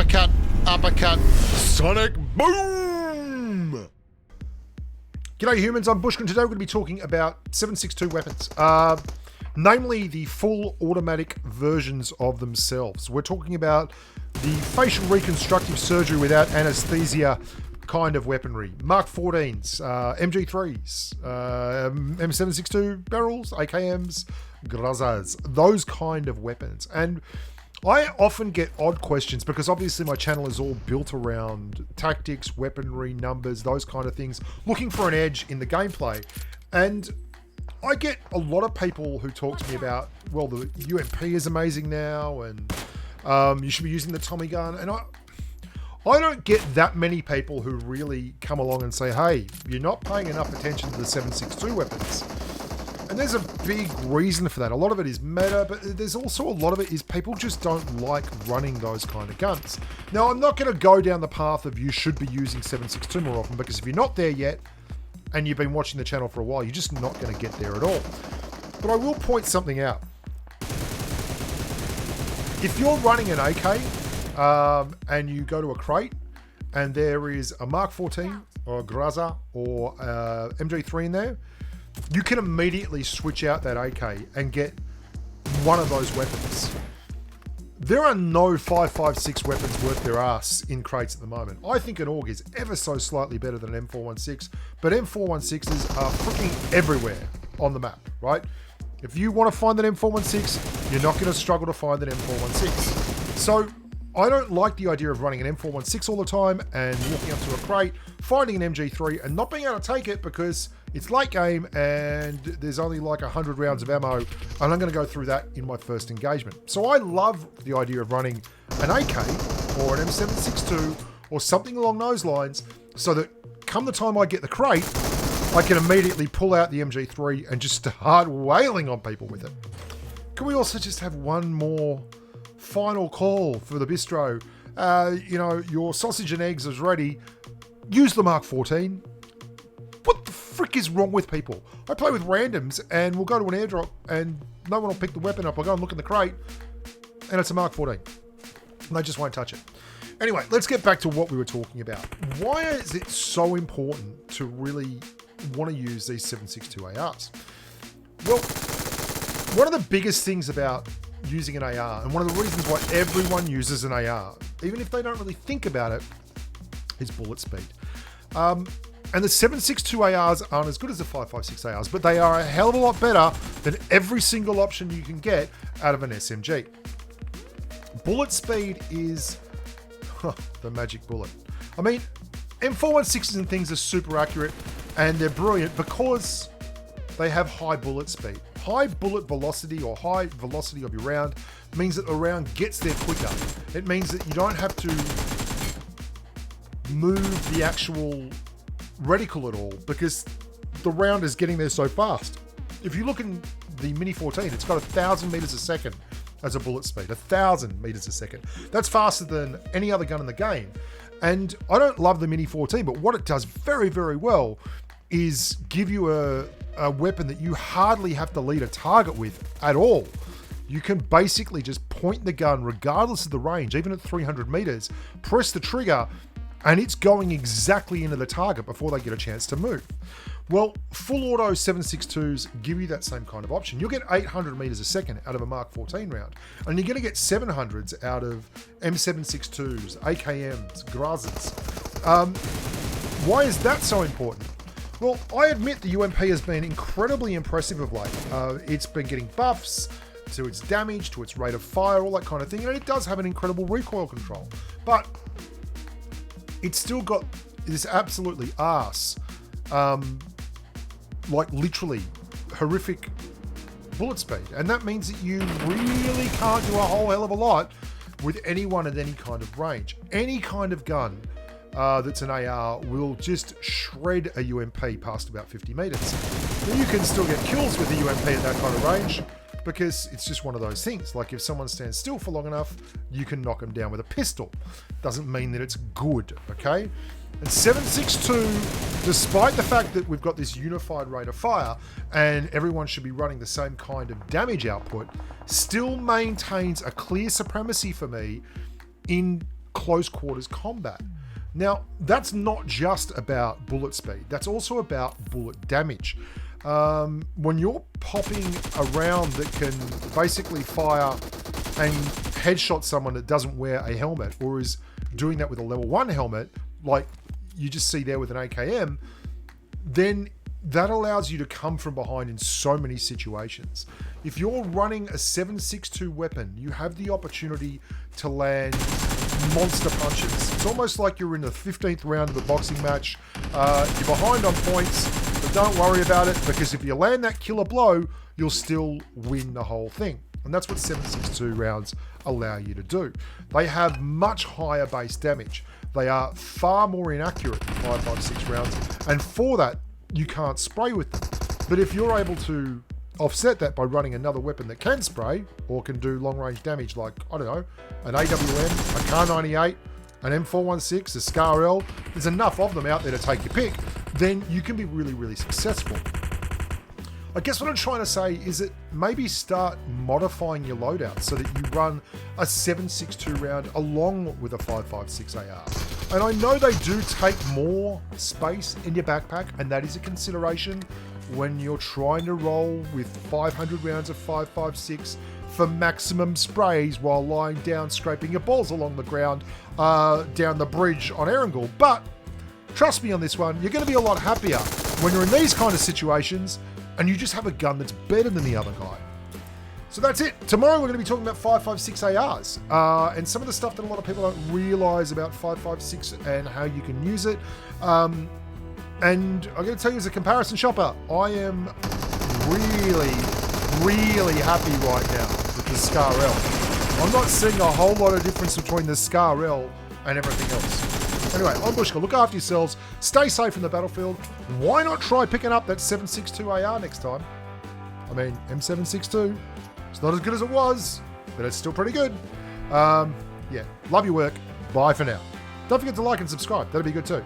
uppercut, uppercut, sonic boom! G'day humans, I'm Bushkin. Today we're going to be talking about 7.6.2 weapons. Namely the full automatic versions of themselves. We're talking about the facial reconstructive surgery without anesthesia kind of weaponry. Mark 14s, MG3s, M762 barrels, AKMs, Grazas, those kind of weapons. And I often get odd questions because obviously my channel is all built around tactics, weaponry, numbers, those kind of things, looking for an edge in the gameplay. And I get a lot of people who talk to me about, well, the UMP is amazing now and you should be using the Tommy gun. And I don't get that many people who really come along and say, hey, you're not paying enough attention to the 7.6.2 weapons. And there's a big reason for that. A lot of it is meta, but there's also a lot of it is people just don't like running those kind of guns. Now, I'm not going to go down the path of you should be using 7.6.2 more often, because if you're not there yet and you've been watching the channel for a while, you're just not going to get there at all. But I will point something out. If you're running an AK and you go to a crate and there is a Mark 14 or a Graza or MG3 in there, you can immediately switch out that AK and get one of those weapons. There are no 5.56 weapons worth their ass in crates at the moment. I think an AUG is ever so slightly better than an M416, but M416s are freaking everywhere on the map, right? If you want to find that M416, you're not going to struggle to find that M416. So I don't like the idea of running an M416 all the time and walking up to a crate, finding an MG3 and not being able to take it because it's late game and there's only like 100 rounds of ammo, and I'm going to go through that in my first engagement. So I love the idea of running an AK or an M762 or something along those lines, so that come the time I get the crate, I can immediately pull out the MG3 and just start wailing on people with it. Can we also just have one more final call for the bistro? Your sausage and eggs is ready. Use the Mark 14. What the frick is wrong with people? I play with randoms and we'll go to an airdrop and no one will pick the weapon up. I'll go and look in the crate and it's a Mark 14. And they just won't touch it. Anyway, let's get back to what we were talking about. Why is it so important to really want to use these 7.62 ARs? Well, one of the biggest things about using an AR, and one of the reasons why everyone uses an AR, even if they don't really think about it, is bullet speed. And the 7.62 ARs aren't as good as the 5.56 ARs, but they are a hell of a lot better than every single option you can get out of an SMG. Bullet speed is the magic bullet. I mean, M416s and things are super accurate and they're brilliant because they have high bullet speed. High bullet velocity or high velocity of your round means that the round gets there quicker. It means that you don't have to move the actual reticle at all because the round is getting there so fast. If you look in the Mini 14, it's got 1,000 meters a second as a bullet speed, 1,000 meters a second. That's faster than any other gun in the game. And I don't love the Mini 14, but what it does very, very well is give you a weapon that you hardly have to lead a target with at all. You can basically just point the gun regardless of the range, even at 300 meters, press the trigger, and it's going exactly into the target before they get a chance to move. Well, full auto 7.62s give you that same kind of option. You'll get 800 meters a second out of a Mark 14 round, and you're going to get 700s out of M762s, AKMs, Grazas. Why is that so important? Well, I admit the UMP has been incredibly impressive of late. It's been getting buffs to its damage, to its rate of fire, all that kind of thing, and it does have an incredible recoil control. But it's still got this absolutely arse, like literally horrific bullet speed. And that means that you really can't do a whole hell of a lot with anyone at any kind of range. Any kind of gun that's an AR will just shred a UMP past about 50 meters. Now, you can still get kills with a UMP at that kind of range because it's just one of those things. Like if someone stands still for long enough, you can knock them down with a pistol. Doesn't mean that it's good, okay? And 7.62, despite the fact that we've got this unified rate of fire and everyone should be running the same kind of damage output, still maintains a clear supremacy for me in close quarters combat. Now, that's not just about bullet speed. That's also about bullet damage. When you're popping a round that can basically fire and headshot someone that doesn't wear a helmet or is doing that with a level 1 helmet, like you just see there with an AKM, then that allows you to come from behind in so many situations. If you're running a 7.62 weapon, you have the opportunity to land monster punches. It's almost like you're in the 15th round of a boxing match. You're behind on points, but don't worry about it, because if you land that killer blow, you'll still win the whole thing. And that's what 7.62 rounds allow you to do. They have much higher base damage. They are far more inaccurate than 5.56 rounds, and for that, you can't spray with them. But if you're able to offset that by running another weapon that can spray or can do long range damage, like, I don't know, an AWM, a Kar 98, an M416, a Scar L, there's enough of them out there to take your pick, then you can be really, really successful. I guess what I'm trying to say is that maybe start modifying your loadout so that you run a 7.62 round along with a 5.56 AR. And I know they do take more space in your backpack, and that is a consideration when you're trying to roll with 500 rounds of 5.56 for maximum sprays while lying down scraping your balls along the ground down the bridge on Erangel. But trust me on this one, you're going to be a lot happier when you're in these kind of situations and you just have a gun that's better than the other guy. So that's it. Tomorrow we're going to be talking about 5.56 ARs and some of the stuff that a lot of people don't realise about 5.56 and how you can use it. And I'm going to tell you, as a comparison shopper, I am really, really happy right now with the Scar L. I'm not seeing a whole lot of difference between the Scar L and everything else. Anyway, I'm Bushka. Look after yourselves. Stay safe in the battlefield. Why not try picking up that 7.62 AR next time? I mean, M762. It's not as good as it was, but it's still pretty good. Yeah, love your work. Bye for now. Don't forget to like and subscribe. That'd be good too.